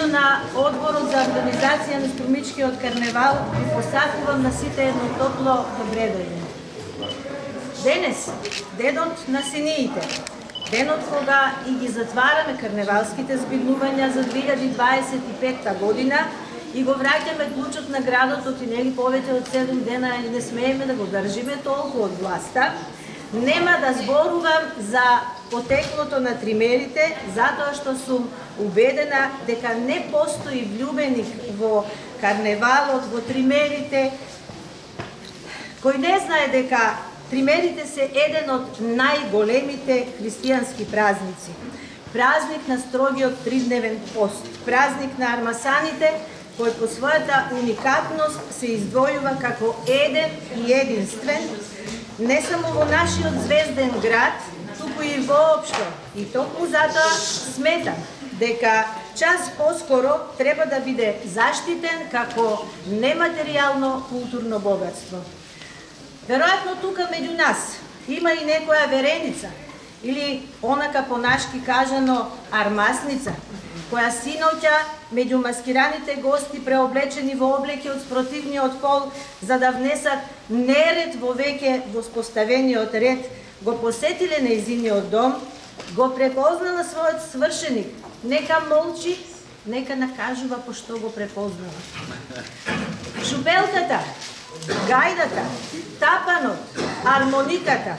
името на Одборот за организација на Струмичкиот карневал ви посакувам на сите едно топло добре дојде. Денес, денот на синиите, денот кога и ги затвараме карневалските збигнувања за 2025 година и го враќаме клучот на градот и нели повеќе од 7 дена и не смееме да го држиме толку од власта, нема да зборувам за потеклото на тримерите, затоа што сум убедена дека не постои влюбеник во карневалот, во тримерите, кој не знае дека тримерите се еден од најголемите христијански празници. Празник на строгиот тридневен пост, празник на армасаните, кој по својата уникатност се издвојува како еден и единствен, не само во нашиот звезден град, туку и воопшто. И токму затоа сметам дека час поскоро треба да биде заштитен како нематеријално културно богатство. Веројатно тука меѓу нас има и некоја вереница, или онака понашки кажано армасница, која синоќа меѓу маскираните гости преоблечени во облеки од спротивниот пол за да внесат неред во веќе воспоставениот ред, го посетиле нејзиниот дом, го препознала својот свршеник, нека молчи, нека накажува пошто го препознала. Шупелката, гајдата, тапанот, армониката,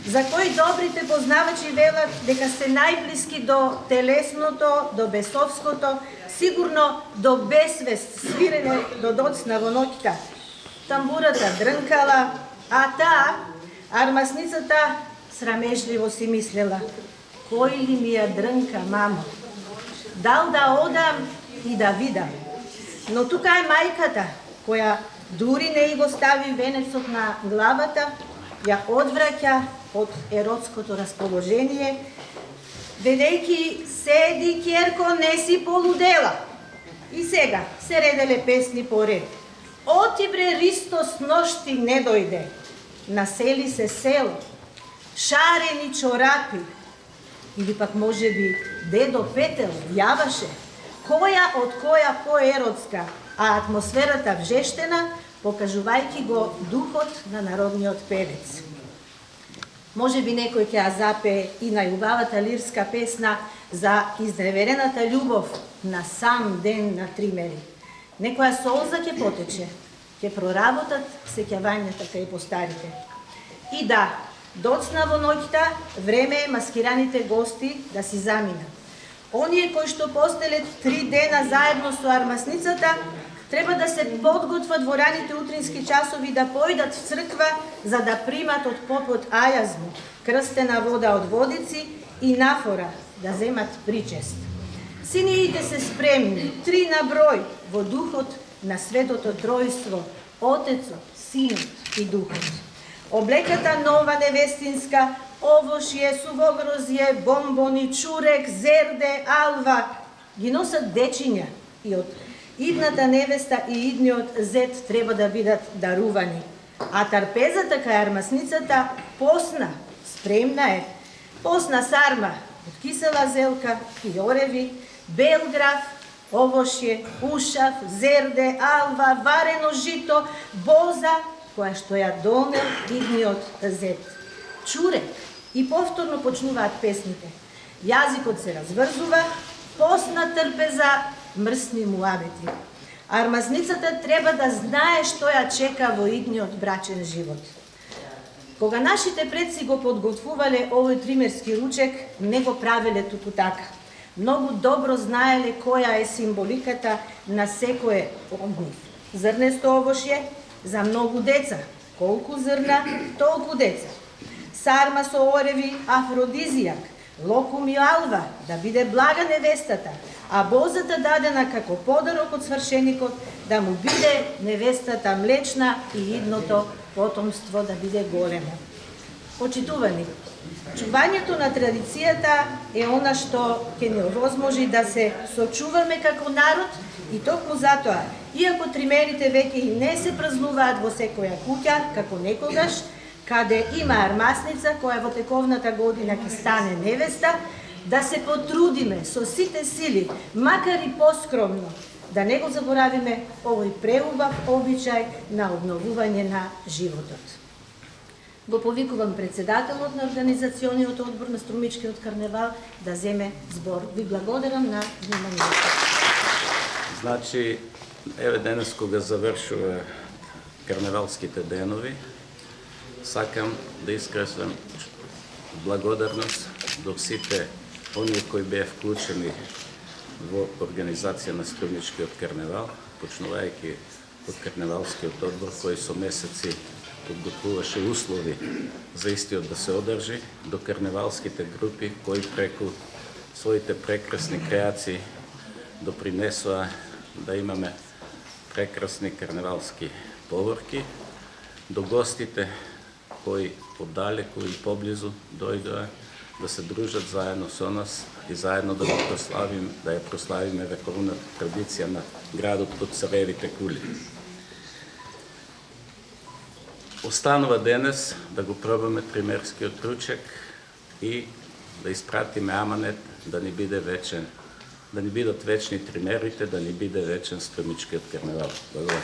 за кои добрите познавачи велат дека се најблиски до телесното, до бесовското, сигурно до бесвест свирене до доцна во ноќта. Тамбурата дрнкала, а таа, армасницата, срамежливо си мислела: кој ли ми ја дрнка, мамо? Дал да одам и да видам. Но тука е мајката, која дури не и го стави венецот на главата, ја одвраќа од еротското расположение, ведејќи седи, ќерко, не си полудела. И сега се ределе песни по ред. Оти бре Ристос ношти не дојде, насели се село, шарени чорапи, или пак може би дедо Петел јаваше, која од која поеротска, а атмосферата вжештена, покажувајќи го духот на народниот певец. Може би некој ќе ја запее и најубавата лирска песна за изневерената љубов на сам ден на тримери. Некоја солза ќе потече, ќе проработат сеќавањата кај постарите. И да, доцна во ноќта, време е маскираните гости да си заминат. Оние кои што постелет 3 дена заедно со армасницата, треба да се подготват во раните утрински часови да појдат в црква за да примат од попот ајазму, крстена вода од водици и нафора да земат причест. Синиите се спремни, 3 на број, во духот на Светото Тројство, Отецот, Синот и Духот. Облеката нова невестинска, овошје, сувогрозје, бомбони, чурек, зерде, алва, ги носат дечиња и од идната невеста и идниот зет треба да бидат дарувани. А трпезата кај армасницата посна, спремна е. Посна сарма од кисела зелка и ореви, бел граф, овошје, ушав, зерде, алва, варено жито, боза, која што ја донел идниот зет. Чурек и повторно почнуваат песните. Јазикот се разврзува, посна трпеза, мрсни муабети. Армасницата треба да знае што ја чека во идниот брачен живот. Кога нашите предци го подготвувале овој тримерски ручек, не го правеле туку така. Многу добро знаеле која е символиката на секое од нив. Зрнесто овошје за многу деца. Колку зрна, толку деца. Сарма со ореви, афродизијак, локум и алва, да биде блага невестата, а бозата дадена како подарок од свршеникот, да му биде невестата млечна и идното потомство да биде големо. Почитувани, чувањето на традицијата е она што ќе ни овозможи да се сочуваме како народ и токму затоа, иако тримерите веќе и не се празнуваат во секоја куќа, како некогаш, каде има армасница која во тековната година ќе стане невеста, да се потрудиме со сите сили, макар и поскромно, да не го заборавиме овој преубав обичај на обновување на животот. Го повикувам председателот на Организациониот одбор на Струмичкиот карневал да земе збор. Ви благодарам на вниманието. Значи, еве денес кога завршува карневалските денови, сакам да искажам благодарност до сите оние кои беа вклучени во организација на Струмичкиот карневал, почнувајќи од карневалскиот одбор кој со месеци подготвуваше услови за истиот да се одржи, до карневалските групи кои преку своите прекрасни креации допринесоа да имаме прекрасни карневалски поворки, до гостите кои оддалеку и поблизу дојдоа да се дружат заедно со нас и заедно да ја прославиме вековна традиција на градот под царевите кули. Останува денес да го пробаме тримерскиот ручек и да испратиме аманет да ни биде вечен, да ни бидат вечни тримерите, да ни биде вечен Струмичкиот карневал. Благодарам.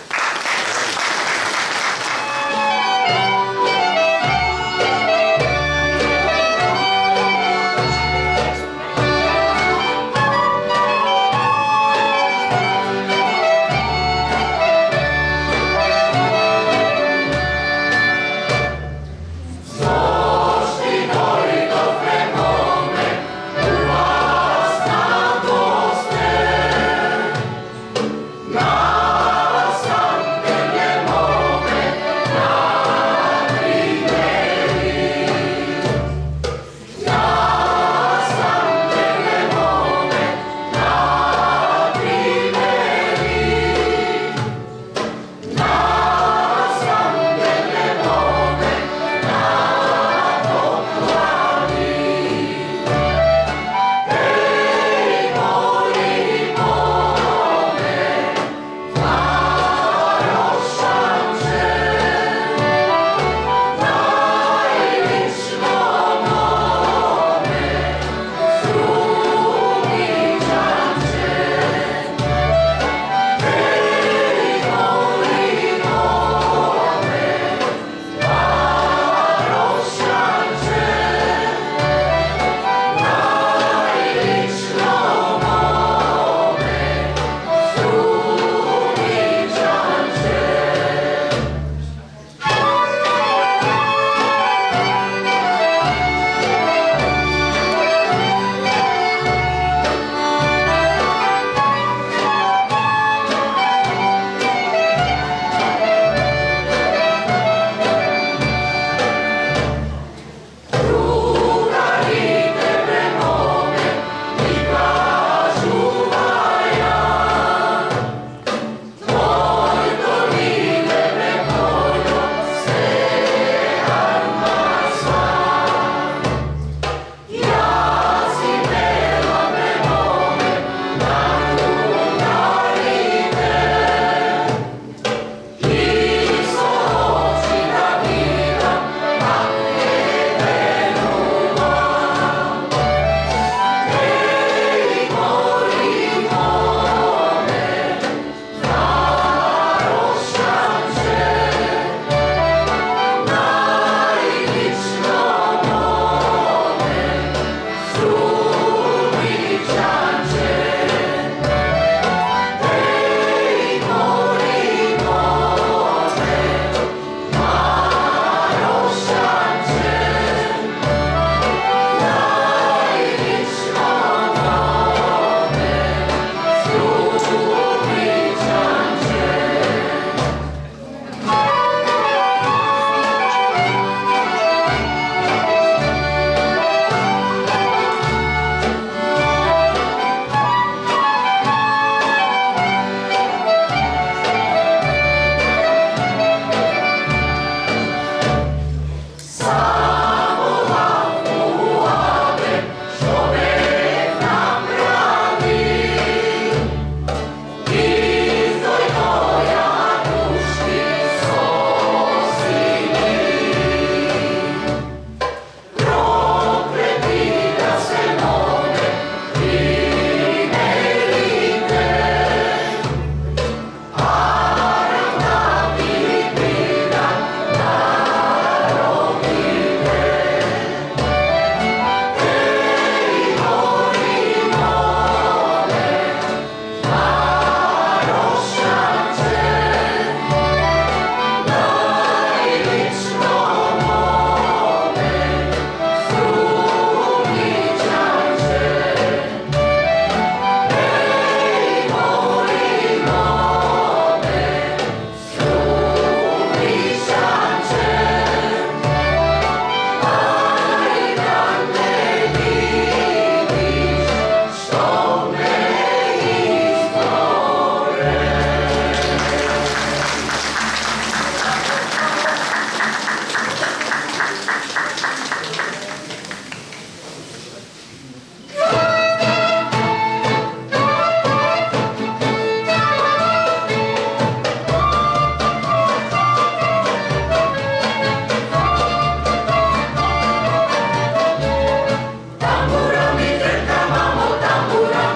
Tambura mi trka, mamo, tambura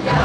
ја